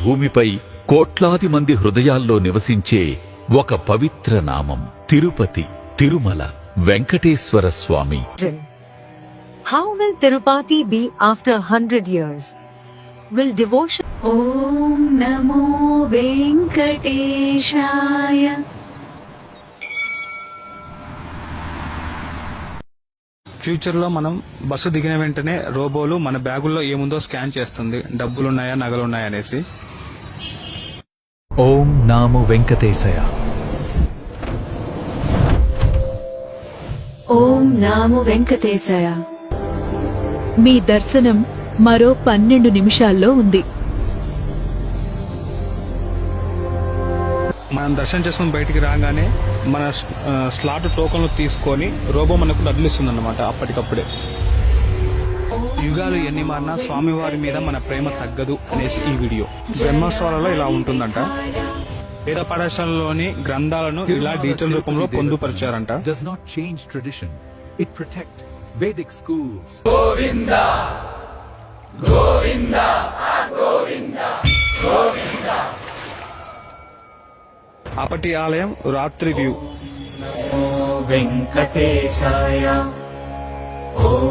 భూమిపై కోట్లాది మంది హృదయాల్లో నివసించే ఒక పవిత్ర నామం తిరుపతి, తిరుమల వెంకటేశ్వర స్వామి. How will Tirupati be after 100 years? Will devotion Om Namo Venkateshaya. Future లో మనం బస్సు దిగిన వెంటనే రోబోలు మన బ్యాగుల్లో ఏముందో స్కాన్ చేస్తుంది, డబ్బులున్నాయా నగలున్నాయా అనేసి. ఓం నమో వెంకటేశాయ. ఓం నమో వెంకటేశాయ. మీ దర్శనం మరో 12 నిమిషాల్లో ఉంది. మనం దర్శనం చేసుకుని బయటికి రాగానే మన స్లాట్ టోకన్లు తీసుకొని రోబో మనకు డబ్బులు ఇస్తుంది అన్నమాట అప్పటికప్పుడే. యుగాలు ఎన్ని మారినా స్వామివారి మీద మన ప్రేమ తగ్గదు అనేసి ఈ వీడియో. బ్రహ్మోత్సవాలలో ఇలా ఉంటుందంట. వేద పాఠశాలలోని గ్రంథాలను ఇలా డిజిటల్ రూపంలో పొందుపరిచారంట. Does not change tradition. It protect Vedic schools. అప్పటి ఆలయం రాత్రి వ్యూ. వెంకటేశాయ.